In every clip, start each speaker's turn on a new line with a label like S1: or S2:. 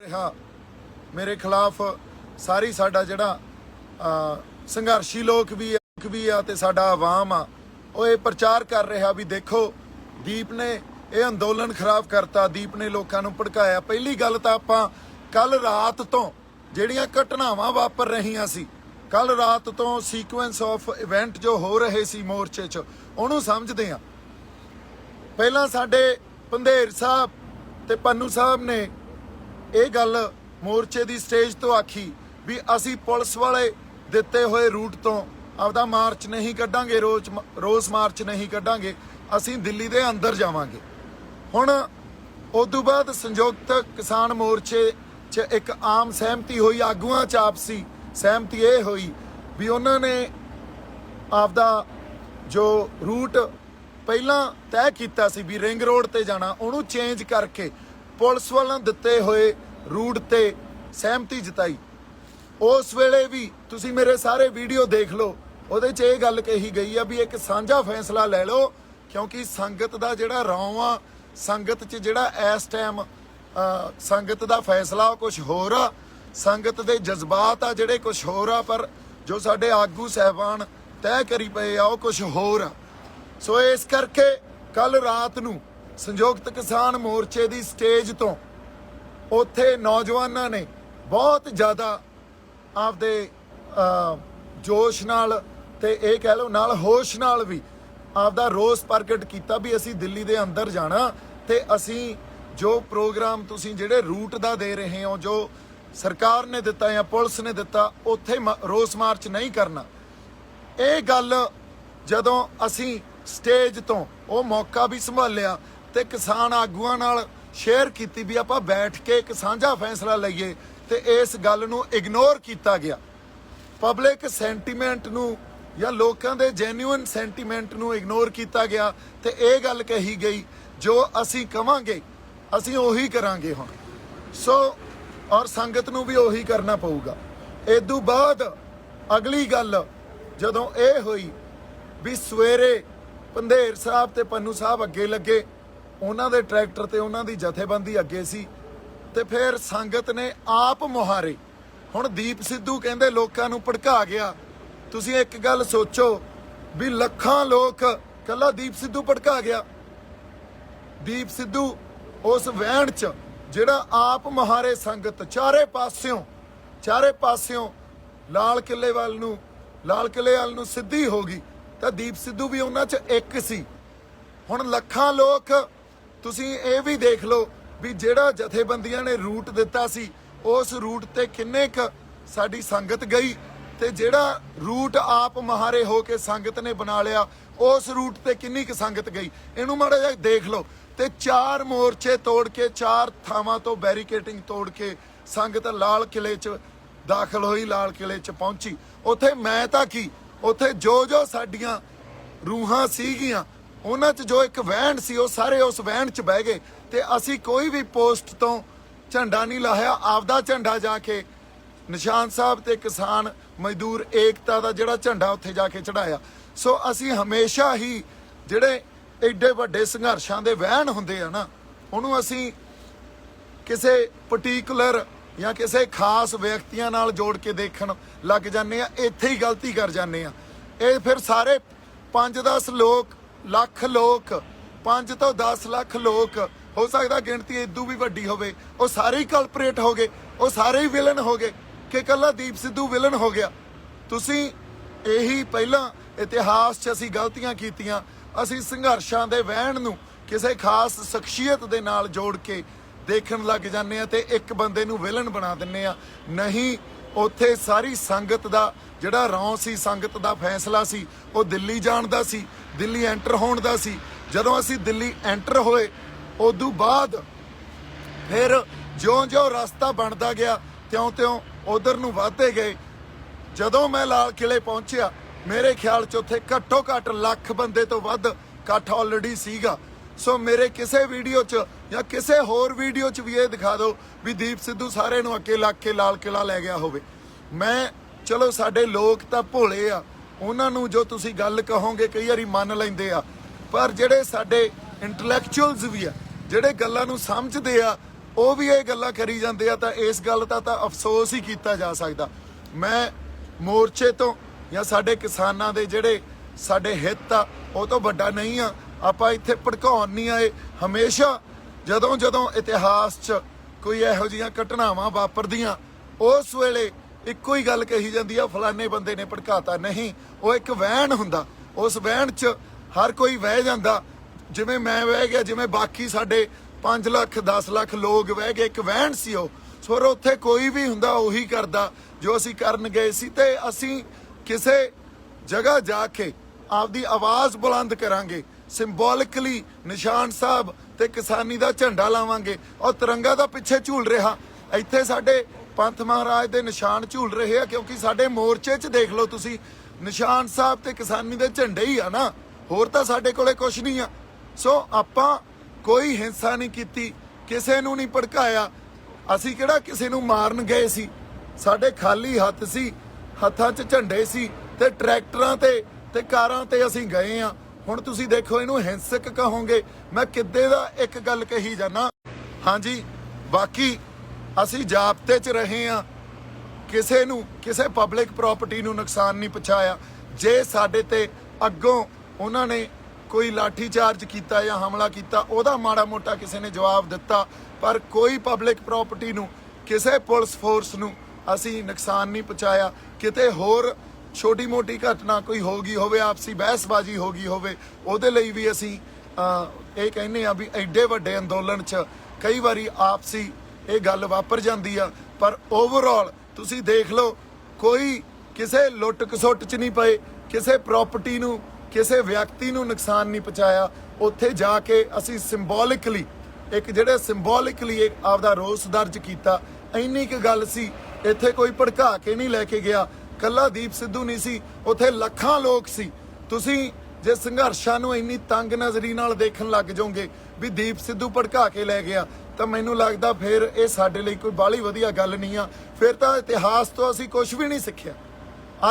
S1: ਰਿਹਾ मेरे खिलाफ सारी साडा जिहड़ा संघर्षी लोग भी आ ते साडा आवाम आ ਉਹ ਇਹ प्रचार कर रहा भी देखो दीप ने ਇਹ अंदोलन खराब करता, दीप ने लोगों ਨੂੰ ਭੜਕਾਇਆ। ਪਹਿਲੀ ਗੱਲ ਤਾਂ ਆਪਾਂ ਕੱਲ ਰਾਤ ਤੋਂ ਜਿਹੜੀਆਂ ਘਟਨਾਵਾਂ ਵਾਪਰ ਰਹੀਆਂ ਸੀ, ਕੱਲ ਰਾਤ ਤੋਂ ਸੀਕੁਐਂਸ ਆਫ ਇਵੈਂਟ ਜੋ ਹੋ ਰਹੇ ਸੀ ਮੋਰਚੇ 'ਚ, ਉਹਨੂੰ ਸਮਝਦੇ ਆ। ਪਹਿਲਾਂ ਸਾਡੇ ਪੰਧੇਰ ਸਾਹਿਬ ਤੇ ਪੰਨੂ ਸਾਹਿਬ ਨੇ ਇਹ ਗੱਲ मोर्चे की स्टेज तो आखी भी असी पुलिस वाले दिते हुए रूट तो आपदा मार्च नहीं कड्डांगे, रोस मार्च नहीं कड्डांगे, असी दिल्ली दे अंदर जावांगे। हुण उदों बाद संयुक्त किसान मोर्चे च एक आम सहमति हुई, आगूआं च आपसी सहमति ये हुई भी उन्होंने आपदा जो रूट पहला तय किया सी भी रिंग रोड ते जाना, उन्होंने चेंज करके पुलिस वालों दिते हुए रूट ते सहमति जताई। उस वेले भी तुसी मेरे सारे वीडियो देख लो, ਉਹਦੇ 'ਚ ਇਹ ਗੱਲ ਕਹੀ ਗਈ ਆ ਵੀ ਇੱਕ ਸਾਂਝਾ ਫੈਸਲਾ ਲੈ ਲਓ, ਕਿਉਂਕਿ ਸੰਗਤ ਦਾ ਜਿਹੜਾ ਰੌਂ ਆ, ਸੰਗਤ 'ਚ ਜਿਹੜਾ ਇਸ ਟਾਈਮ ਸੰਗਤ ਦਾ ਫੈਸਲਾ ਕੁਝ ਹੋਰ ਆ, ਸੰਗਤ ਦੇ ਜਜ਼ਬਾਤ ਆ ਜਿਹੜੇ ਕੁਝ ਹੋਰ ਆ, ਪਰ ਜੋ ਸਾਡੇ ਆਗੂ ਸਹਿਬਾਨ ਤੈਅ ਕਰੀ ਪਏ ਆ ਉਹ ਕੁਝ ਹੋਰ ਆ। ਸੋ ਇਸ ਕਰਕੇ ਕੱਲ ਰਾਤ ਨੂੰ ਸੰਯੁਕਤ ਕਿਸਾਨ ਮੋਰਚੇ ਦੀ ਸਟੇਜ ਤੋਂ ਉੱਥੇ ਨੌਜਵਾਨਾਂ ਨੇ ਬਹੁਤ ਜ਼ਿਆਦਾ ਆਪਦੇ ਜੋਸ਼ ਨਾਲ ਤੇ ਇਹ ਕਹਿ ਲਓ ਨਾਲ ਹੋਸ਼ ਨਾਲ ਵੀ ਆਪਦਾ ਰੋਸ ਪ੍ਰਗਟ ਕੀਤਾ ਵੀ ਅਸੀਂ ਦਿੱਲੀ ਦੇ ਅੰਦਰ ਜਾਣਾ ਤੇ ਅਸੀਂ ਜੋ ਪ੍ਰੋਗਰਾਮ ਤੁਸੀਂ ਜਿਹੜੇ ਰੂਟ ਦਾ ਦੇ ਰਹੇ ਹੋ, ਜੋ ਸਰਕਾਰ ਨੇ ਦਿੱਤਾ ਜਾਂ ਪੁਲਿਸ ਨੇ ਦਿੱਤਾ, ਉੱਥੇ ਰੋਸ ਮਾਰਚ ਨਹੀਂ ਕਰਨਾ। ਇਹ ਗੱਲ ਜਦੋਂ ਅਸੀਂ ਸਟੇਜ ਤੋਂ ਉਹ ਮੌਕਾ ਵੀ ਸੰਭਾਲਿਆ ਤੇ ਕਿਸਾਨ ਆਗੂਆਂ ਨਾਲ शेयर की भी आप बैठ के एक साझा फैसला लईए, तो इस गल नूं इग्नोर किया गया। पब्लिक सेंटीमेंट नूं या लोगों के जेन्यून सेंटीमेंट नूं इग्नोर किया गया, तो यह गल कही गई जो असी कवांगे असी उही करांगे हुण। सो और संगत नूं भी उही करना पऊगा। इदों बाद अगली गल जदों ये हुई भी सवेरे पंधेर साहब ते पन्नू साहब अगे लगे, ਉਹਨਾਂ ਦੇ ਟਰੈਕਟਰ ਤੇ ਉਹਨਾਂ ਦੀ ਜਥੇਬੰਦੀ ਅੱਗੇ ਸੀ ਤੇ ਫਿਰ ਸੰਗਤ ਨੇ ਆਪ ਮੁਹਾਰੇ। ਹੁਣ ਦੀਪ ਸਿੱਧੂ ਕਹਿੰਦੇ ਲੋਕਾਂ ਨੂੰ ਭੜਕਾ ਗਿਆ। ਤੁਸੀਂ ਇੱਕ ਗੱਲ ਸੋਚੋ ਵੀ ਲੱਖਾਂ ਲੋਕ ਕੱਲਾ ਦੀਪ ਸਿੱਧੂ ਭੜਕਾ ਗਿਆ। ਦੀਪ ਸਿੱਧੂ ਉਸ ਵਹਿਣ 'ਚ ਜਿਹੜਾ ਆਪ ਮੁਹਾਰੇ ਸੰਗਤ ਚਾਰੇ ਪਾਸਿਓਂ ਲਾਲ ਕਿਲੇ ਵੱਲ ਨੂੰ ਸਿੱਧੀ ਹੋ ਗਈ, ਤਾਂ ਦੀਪ ਸਿੱਧੂ ਵੀ ਉਹਨਾਂ 'ਚ ਇੱਕ ਸੀ। ਹੁਣ ਲੱਖਾਂ ਲੋਕ ਤੁਸੀਂ ਇਹ ਵੀ ਦੇਖ ਲਓ ਵੀ ਜਿਹੜਾ ਜਥੇਬੰਦੀਆਂ ਨੇ ਰੂਟ ਦਿੱਤਾ ਸੀ ਉਸ ਰੂਟ ਤੇ ਕਿੰਨੇ ਕ ਸਾਡੀ ਸੰਗਤ ਗਈ, ਤੇ ਜਿਹੜਾ ਰੂਟ ਆਪ ਮਹਾਰੇ ਹੋ ਕੇ ਸੰਗਤ ਨੇ ਬਣਾ ਲਿਆ ਉਸ ਰੂਟ ਤੇ ਕਿੰਨੀ ਕ ਸੰਗਤ ਗਈ, ਇਹਨੂੰ ਮਾੜਾ ਜਿਹਾ ਦੇਖ ਲਓ। ਤੇ 4 ਮੋਰਚੇ ਤੋੜ ਕੇ 4 ਥਾਵਾਂ ਤੋਂ ਬੈਰੀਕੇਡਿੰਗ ਤੋੜ ਕੇ ਸੰਗਤ ਲਾਲ ਕਿਲੇ 'ਚ ਦਾਖਲ ਹੋਈ, ਲਾਲ ਕਿਲੇ 'ਚ ਪਹੁੰਚੀ। ਉੱਥੇ ਮੈਂ ਤਾਂ ਕੀ, ਉੱਥੇ ਜੋ ਸਾਡੀਆਂ ਰੂਹਾਂ ਸੀਗੀਆਂ ਉਹਨਾਂ 'ਚ ਜੋ ਇੱਕ ਵਹਿਣ ਸੀ ਉਹ ਸਾਰੇ ਉਸ ਵਹਿਣ 'ਚ ਬਹਿ ਗਏ, ਤੇ ਅਸੀਂ ਕੋਈ ਵੀ ਪੋਸਟ ਤੋਂ ਝੰਡਾ ਨਹੀਂ ਲਾਹਿਆ। ਆਪਦਾ ਝੰਡਾ ਜਾ ਕੇ ਨਿਸ਼ਾਨ ਸਾਹਿਬ ਤੇ ਕਿਸਾਨ ਮਜ਼ਦੂਰ ਏਕਤਾ ਦਾ ਜਿਹੜਾ ਝੰਡਾ ਉੱਥੇ ਜਾ ਕੇ ਚੜਾਇਆ। ਸੋ ਅਸੀਂ ਹਮੇਸ਼ਾ ਹੀ ਜਿਹੜੇ ਐਡੇ ਵੱਡੇ ਸੰਘਰਸ਼ਾਂ ਦੇ ਵਹਿਣ ਹੁੰਦੇ ਆ ਨਾ, ਉਹਨੂੰ ਅਸੀਂ ਕਿਸੇ ਪਾਰਟਿਕੂਲਰ ਜਾਂ ਕਿਸੇ ਖਾਸ ਵਿਅਕਤੀਆਂ ਨਾਲ ਜੋੜ ਕੇ ਦੇਖਣ ਲੱਗ ਜਾਂਦੇ ਆ। ਇੱਥੇ ਹੀ ਗਲਤੀ ਕਰ ਜਾਂਦੇ ਆ। ਇਹ ਫਿਰ ਸਾਰੇ 5-10 ਲੱਖ ਲੋਕ 5 ਤੋਂ 10 ਲੱਖ ਲੋਕ, ਹੋ ਸਕਦਾ ਗਿਣਤੀ ਇਦੋਂ ਵੀ ਵੱਡੀ ਹੋਵੇ, ਉਹ ਸਾਰੇ ਹੀ ਕਲਪਰੇਟ ਹੋ ਗਏ, ਉਹ ਸਾਰੇ ਹੀ ਵਿਲਨ ਹੋ ਗਏ ਕਿ ਕੱਲਾ ਦੀਪ ਸਿੱਧੂ ਵਿਲਨ ਹੋ ਗਿਆ। ਤੁਸੀਂ ਇਹੀ ਪਹਿਲਾਂ ਇਤਿਹਾਸ 'ਚ ਅਸੀਂ ਗਲਤੀਆਂ ਕੀਤੀਆਂ, ਅਸੀਂ ਸੰਘਰਸ਼ਾਂ ਦੇ ਵਹਿਣ ਨੂੰ ਕਿਸੇ ਖਾਸ ਸ਼ਖਸੀਅਤ ਦੇ ਨਾਲ ਜੋੜ ਕੇ ਦੇਖਣ ਲੱਗ ਜਾਂਦੇ ਆ ਤੇ ਇੱਕ ਬੰਦੇ ਨੂੰ ਵਿਲਨ ਬਣਾ ਦਿੰਦੇ ਆ। ਨਹੀਂ, ਉੱਥੇ ਸਾਰੀ ਸੰਗਤ ਦਾ ਜਿਹੜਾ ਰੌਂ ਸੀ, ਸੰਗਤ ਦਾ ਫੈਸਲਾ ਸੀ, ਉਹ ਦਿੱਲੀ ਜਾਣ ਦਾ ਸੀ, ਦਿੱਲੀ ਐਂਟਰ ਹੋਣ ਦਾ ਸੀ। ਜਦੋਂ ਅਸੀਂ ਦਿੱਲੀ ਐਂਟਰ ਹੋਏ ਉਦੋਂ ਬਾਅਦ ਫਿਰ ਜਿਉਂ-ਜਿਉਂ ਰਸਤਾ ਬਣਦਾ ਗਿਆ ਤਿਉਂ-ਤਿਉਂ ਉਧਰ ਨੂੰ ਵਧਦੇ ਗਏ। ਜਦੋਂ ਮੈਂ ਲਾਲ ਕਿਲੇ ਪਹੁੰਚਿਆ ਮੇਰੇ ਖਿਆਲ 'ਚ ਉੱਥੇ ਘੱਟੋ ਘੱਟ ਲੱਖ ਬੰਦੇ ਤੋਂ ਵੱਧ ਇਕੱਠ ਆਲਰੇਡੀ ਸੀਗਾ। ਸੋ ਮੇਰੇ ਕਿਸੇ ਵੀਡੀਓ 'ਚ ਜਾਂ ਕਿਸੇ ਹੋਰ ਵੀਡੀਓ 'ਚ ਵੀ ਇਹ ਦਿਖਾ ਦਿਓ ਵੀ ਦੀਪ ਸਿੱਧੂ ਸਾਰੇ ਨੂੰ ਅੱਗੇ ਲੱਗ ਕੇ ਲਾਲ ਕਿਲਾ ਲੈ ਗਿਆ ਹੋਵੇ। ਮੈਂ ਚਲੋ ਸਾਡੇ ਲੋਕ ਤਾਂ ਭੋਲੇ ਆ, ਉਹਨਾਂ ਨੂੰ ਜੋ ਤੁਸੀਂ ਗੱਲ ਕਹੋਗੇ ਕਈ ਵਾਰੀ ਮੰਨ ਲੈਂਦੇ ਆ, ਪਰ ਜਿਹੜੇ ਸਾਡੇ ਇੰਟੈਲੈਕਚੁਅਲਸ ਵੀ ਆ, ਜਿਹੜੇ ਗੱਲਾਂ ਨੂੰ ਸਮਝਦੇ ਆ, ਉਹ ਵੀ ਇਹ ਗੱਲਾਂ ਕਰੀ ਜਾਂਦੇ ਆ ਤਾਂ ਇਸ ਗੱਲ ਦਾ ਤਾਂ ਅਫਸੋਸ ਹੀ ਕੀਤਾ ਜਾ ਸਕਦਾ। ਮੈਂ ਮੋਰਚੇ ਤੋਂ ਜਾਂ ਸਾਡੇ ਕਿਸਾਨਾਂ ਦੇ ਜਿਹੜੇ ਸਾਡੇ ਹਿੱਤ ਆ ਉਹ ਤੋਂ ਵੱਡਾ ਨਹੀਂ ਆ। ਆਪਾਂ ਇੱਥੇ ਭੜਕਾਉਣ ਨਹੀਂ ਆਏ। ਹਮੇਸ਼ਾ ਜਦੋਂ ਇਤਿਹਾਸ 'ਚ ਕੋਈ ਇਹੋ ਜਿਹੀਆਂ ਘਟਨਾਵਾਂ ਵਾਪਰਦੀਆਂ ਉਸ ਵੇਲੇ ਇੱਕੋ ਹੀ ਗੱਲ ਕਹੀ ਜਾਂਦੀ ਆ, ਫਲਾਣੇ ਬੰਦੇ ਨੇ ਭੜਕਾਤਾ। ਨਹੀਂ, ਉਹ ਇੱਕ ਵਹਿਣ ਹੁੰਦਾ। ਉਸ ਵਹਿਣ 'ਚ ਹਰ ਕੋਈ ਵਹਿ ਜਾਂਦਾ। ਜਿਵੇਂ ਮੈਂ ਵਹਿ ਗਿਆ, ਜਿਵੇਂ ਬਾਕੀ ਸਾਡੇ 5 ਲੱਖ 10 ਲੱਖ ਲੋਕ ਵਹਿ ਗਏ, ਇੱਕ ਵਹਿਣ ਸੀ ਉਹ। ਸੋ ਉੱਥੇ ਕੋਈ ਵੀ ਹੁੰਦਾ ਉਹੀ ਕਰਦਾ ਜੋ ਅਸੀਂ ਕਰਨ ਗਏ ਸੀ। ਤੇ ਅਸੀਂ ਕਿਸੇ ਜਗ੍ਹਾ ਜਾ ਕੇ ਆਪਦੀ ਆਵਾਜ਼ ਬੁਲੰਦ ਕਰਾਂਗੇ, ਸਿੰਬੋਲਿਕਲੀ ਨਿਸ਼ਾਨ ਸਾਹਿਬ ਤੇ ਕਿਸਾਨੀ ਦਾ ਝੰਡਾ ਲਾਵਾਂਗੇ। ਔਰ ਤਿਰੰਗਾ ਦਾ ਪਿੱਛੇ ਝੂਲ ਰਿਹਾ, ਇੱਥੇ ਸਾਡੇ ਪੰਥ ਮਹਾਰਾਜ ਦੇ ਨਿਸ਼ਾਨ ਝੂਲ ਰਹੇ ਆ, ਕਿਉਂਕਿ ਸਾਡੇ ਮੋਰਚੇ 'ਚ ਦੇਖ ਲਓ ਤੁਸੀਂ, ਨਿਸ਼ਾਨ ਸਾਹਿਬ ਤੇ ਕਿਸਾਨੀ ਦੇ ਝੰਡੇ ਹੀ ਆ ਨਾ, ਹੋਰ ਤਾਂ ਸਾਡੇ ਕੋਲੇ ਕੁਛ ਨਹੀਂ ਆ। ਸੋ ਆਪਾਂ ਕੋਈ ਹਿੰਸਾ ਨਹੀਂ ਕੀਤੀ, ਕਿਸੇ ਨੂੰ ਨਹੀਂ ਭੜਕਾਇਆ। ਅਸੀਂ ਕਿਹੜਾ ਕਿਸੇ ਨੂੰ ਮਾਰਨ ਗਏ ਸੀ? ਸਾਡੇ ਖਾਲੀ ਹੱਥ ਸੀ, ਹੱਥਾਂ 'ਚ ਝੰਡੇ ਸੀ ਤੇ ਟਰੈਕਟਰਾਂ ਤੇ ਕਾਰਾਂ ਤੇ ਅਸੀਂ ਗਏ ਆ। ਹੁਣ ਤੁਸੀਂ ਦੇਖੋ, ਇਹਨੂੰ ਹਿੰਸਕ ਕਹੋਗੇ। ਮੈਂ ਕਿੱਦੇ ਦਾ ਇੱਕ ਗੱਲ ਕਹੀ ਜਾਣਾ। ਹਾਂਜੀ, ਬਾਕੀ ਅਸੀਂ ਜਾਬਤੇ 'ਚ ਰਹੇ ਆ, ਕਿਸੇ ਨੂੰ ਕਿਸੇ ਪਬਲਿਕ ਪ੍ਰਾਪਰਟੀ ਨੂੰ ਨੁਕਸਾਨ ਨਹੀਂ ਪਹੁੰਚਾਇਆ। ਜੇ ਸਾਡੇ ਤੇ ਅੱਗੋਂ ਉਹਨਾਂ ਨੇ ਕੋਈ ਲਾਠੀ ਚਾਰਜ ਕੀਤਾ ਜਾਂ ਹਮਲਾ ਕੀਤਾ, ਉਹਦਾ ਮਾੜਾ ਮੋਟਾ ਕਿਸੇ ਨੇ ਜਵਾਬ ਦਿੱਤਾ, ਪਰ ਕੋਈ ਪਬਲਿਕ ਪ੍ਰਾਪਰਟੀ ਨੂੰ, ਕਿਸੇ ਪੁਲਿਸ ਫੋਰਸ ਨੂੰ ਅਸੀਂ ਨੁਕਸਾਨ ਨਹੀਂ ਪਹੁੰਚਾਇਆ। ਕਿਤੇ ਹੋਰ ਛੋਟੀ ਮੋਟੀ ਘਟਨਾ ਕੋਈ ਹੋ ਗਈ ਹੋਵੇ, ਆਪਸੀ ਬਹਿਸਬਾਜ਼ੀ ਹੋ ਗਈ ਹੋਵੇ, ਉਹਦੇ ਲਈ ਵੀ ਅਸੀਂ ਇਹ ਕਹਿੰਦੇ ਆ ਵੀ ਐਡੇ ਵੱਡੇ ਅੰਦੋਲਨ 'ਚ ਕਈ ਵਾਰੀ ਆਪਸੀ ਇਹ ਗੱਲ ਵਾਪਰ ਜਾਂਦੀ ਆ। ਪਰ ਓਵਰਆਲ ਤੁਸੀਂ ਦੇਖ ਲਓ, ਕੋਈ ਕਿਸੇ ਲੁੱਟ ਖਸੁੱਟ 'ਚ ਨਹੀਂ ਪਏ, ਕਿਸੇ ਪ੍ਰਾਪਰਟੀ ਨੂੰ, ਕਿਸੇ ਵਿਅਕਤੀ ਨੂੰ ਨੁਕਸਾਨ ਨਹੀਂ ਪਹੁੰਚਾਇਆ। ਉੱਥੇ ਜਾ ਕੇ ਅਸੀਂ ਸਿੰਬੋਲਿਕਲੀ ਆਪਦਾ ਰੋਸ ਦਰਜ ਕੀਤਾ। ਇੰਨੀ ਕੁ ਗੱਲ ਸੀ। ਇੱਥੇ ਕੋਈ ਭੜਕਾ ਕੇ ਨਹੀਂ ਲੈ ਕੇ ਗਿਆ। ਕੱਲਾ ਦੀਪ ਸਿੱਧੂ ਨਹੀਂ ਸੀ, ਉੱਥੇ ਲੱਖਾਂ ਲੋਕ ਸੀ। ਤੁਸੀਂ ਜੇ ਸੰਘਰਸ਼ਾਂ ਨੂੰ ਇੰਨੀ ਤੰਗ ਨਜ਼ਰੀ ਨਾਲ ਦੇਖਣ ਲੱਗ ਜਾਓਗੇ ਵੀ ਦੀਪ ਸਿੱਧੂ ਭੜਕਾ ਕੇ ਲੈ ਗਿਆ, ਤਾਂ ਮੈਨੂੰ ਲੱਗਦਾ ਫਿਰ ਇਹ ਸਾਡੇ ਲਈ ਕੋਈ ਬਾਹਲੀ ਵਧੀਆ ਗੱਲ ਨਹੀਂ ਆ। ਫਿਰ ਤਾਂ ਇਤਿਹਾਸ ਤੋਂ ਅਸੀਂ ਕੁਝ ਵੀ ਨਹੀਂ ਸਿੱਖਿਆ,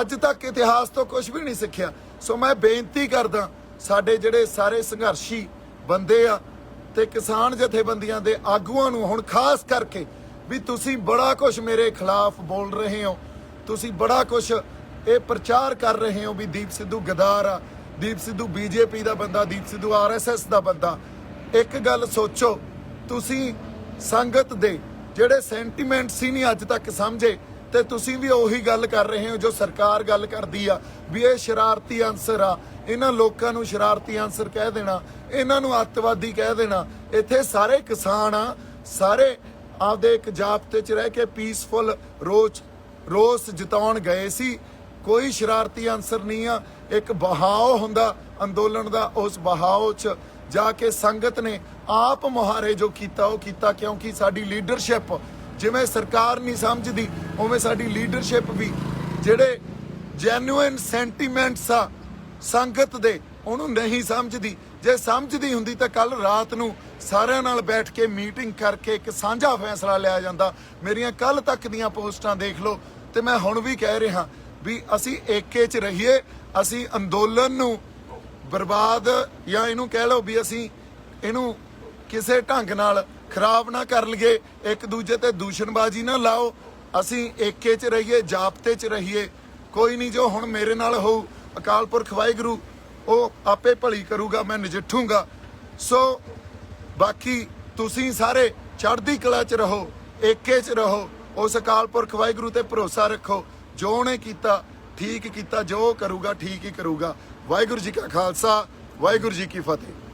S1: ਅੱਜ ਤੱਕ ਇਤਿਹਾਸ ਤੋਂ ਕੁਝ ਵੀ ਨਹੀਂ ਸਿੱਖਿਆ। ਸੋ ਮੈਂ ਬੇਨਤੀ ਕਰਦਾ ਸਾਡੇ ਜਿਹੜੇ ਸਾਰੇ ਸੰਘਰਸ਼ੀ ਬੰਦੇ ਆ ਤੇ ਕਿਸਾਨ ਜਥੇਬੰਦੀਆਂ ਦੇ ਆਗੂਆਂ ਨੂੰ, ਹੁਣ ਖਾਸ ਕਰਕੇ, ਵੀ ਤੁਸੀਂ ਬੜਾ ਕੁਝ ਮੇਰੇ ਖਿਲਾਫ ਬੋਲ ਰਹੇ ਹੋ, ਤੁਸੀਂ ਬੜਾ ਕੁਝ ਇਹ ਪ੍ਰਚਾਰ ਕਰ ਰਹੇ ਹੋ ਵੀ ਦੀਪ ਸਿੱਧੂ ਗਦਾਰ ਆ, ਦੀਪ ਸਿੱਧੂ ਬੀਜੇਪੀ ਦਾ ਬੰਦਾ, ਦੀਪ ਸਿੱਧੂ RSS ਦਾ ਬੰਦਾ। ਇੱਕ ਗੱਲ ਸੋਚੋ, ਤੁਸੀਂ ਸੰਗਤ ਦੇ ਜਿਹੜੇ ਸੈਂਟੀਮੈਂਟ ਸੀ ਨਹੀਂ ਅੱਜ ਤੱਕ ਸਮਝੇ, ਤੇ ਤੁਸੀਂ ਵੀ ਉਹੀ ਗੱਲ ਕਰ ਰਹੇ ਹੋ ਜੋ ਸਰਕਾਰ ਗੱਲ ਕਰਦੀ ਆ ਵੀ ਇਹ ਸ਼ਰਾਰਤੀ ਅਨਸਰ ਆ, ਇਹਨਾਂ ਲੋਕਾਂ ਨੂੰ ਸ਼ਰਾਰਤੀ ਅਨਸਰ ਕਹਿ ਦੇਣਾ, ਇਹਨਾਂ ਨੂੰ ਅੱਤਵਾਦੀ ਕਹਿ ਦੇਣਾ। ਇੱਥੇ ਸਾਰੇ ਕਿਸਾਨ ਆ, ਸਾਰੇ ਆਪਦੇ ਇੱਕ ਜਾਬਤੇ 'ਚ ਰਹਿ ਕੇ ਪੀਸਫੁਲ ਰੋਸ ਜਤਾਉਣ ਗਏ ਸੀ। ਕੋਈ ਸ਼ਰਾਰਤੀ ਅਨਸਰ ਨਹੀਂ ਆ। ਇੱਕ ਬਹਾਓ ਹੁੰਦਾ ਅੰਦੋਲਨ ਦਾ, ਉਸ ਬਹਾਓ 'ਚ ਜਾ ਕੇ ਸੰਗਤ ਨੇ ਆਪ ਮੁਹਾਰੇ ਜੋ ਕੀਤਾ ਉਹ ਕੀਤਾ, ਕਿਉਂਕਿ ਸਾਡੀ ਲੀਡਰਸ਼ਿਪ ਜਿਵੇਂ ਸਰਕਾਰ ਨਹੀਂ ਸਮਝਦੀ, ਉਵੇਂ ਸਾਡੀ ਲੀਡਰਸ਼ਿਪ ਵੀ ਜਿਹੜੇ ਜੈਨੂਇਨ ਸੈਂਟੀਮੈਂਟਸ ਆ ਸੰਗਤ ਦੇ, ਉਹਨੂੰ ਨਹੀਂ ਸਮਝਦੀ। ਜੇ ਸਮਝਦੀ ਹੁੰਦੀ ਤਾਂ ਕੱਲ ਰਾਤ ਨੂੰ ਸਾਰਿਆਂ ਨਾਲ ਬੈਠ ਕੇ ਮੀਟਿੰਗ ਕਰਕੇ ਇੱਕ ਸਾਂਝਾ ਫੈਸਲਾ ਲਿਆ ਜਾਂਦਾ। ਮੇਰੀਆਂ ਕੱਲ ਤੱਕ ਦੀਆਂ ਪੋਸਟਾਂ ਦੇਖ ਲਓ, ਤੇ ਮੈਂ ਹੁਣ ਵੀ ਕਹਿ ਰਿਹਾ ਵੀ ਅਸੀਂ ਏਕੇ 'ਚ ਰਹੀਏ। ਅਸੀਂ ਅੰਦੋਲਨ ਨੂੰ ਬਰਬਾਦ, ਜਾਂ ਇਹਨੂੰ ਕਹਿ ਲਓ ਵੀ ਅਸੀਂ ਇਹਨੂੰ ਕਿਸੇ ਢੰਗ ਨਾਲ ਖਰਾਬ ਨਾ ਕਰ ਲਈਏ, ਇੱਕ ਦੂਜੇ ਤੇ ਦੂਸ਼ਣਬਾਜ਼ੀ ਨਾ ਲਾਓ। ਅਸੀਂ ਏਕੇ 'ਚ ਰਹੀਏ, ਜਾਬਤੇ 'ਚ ਰਹੀਏ। ਕੋਈ ਨਹੀਂ, ਜੋ ਹੁਣ ਮੇਰੇ ਨਾਲ ਹੋਊ ਅਕਾਲ ਪੁਰਖ ਵਾਹਿਗੁਰੂ ਉਹ ਆਪੇ ਭਲੀ ਕਰੂਗਾ, ਮੈਂ ਨਜਿੱਠੂਗਾ। ਸੋ ਬਾਕੀ ਤੁਸੀਂ ਸਾਰੇ ਚੜ੍ਹਦੀ ਕਲਾ 'ਚ ਰਹੋ, ਏਕੇ 'ਚ ਰਹੋ, ਉਸ ਅਕਾਲ ਪੁਰਖ ਵਾਹਿਗੁਰੂ ਤੇ ਭਰੋਸਾ ਰੱਖੋ। ਜੋ ਉਹਨੇ ਕੀਤਾ ਠੀਕ ਕੀਤਾ, ਜੋ ਕਰੂਗਾ ਠੀਕ ਹੀ ਕਰੂਗਾ। ਵਾਹਿਗੁਰੂ ਜੀ ਕਾ ਖਾਲਸਾ, ਵਾਹਿਗੁਰੂ ਜੀ ਕੀ ਫਤਿਹ।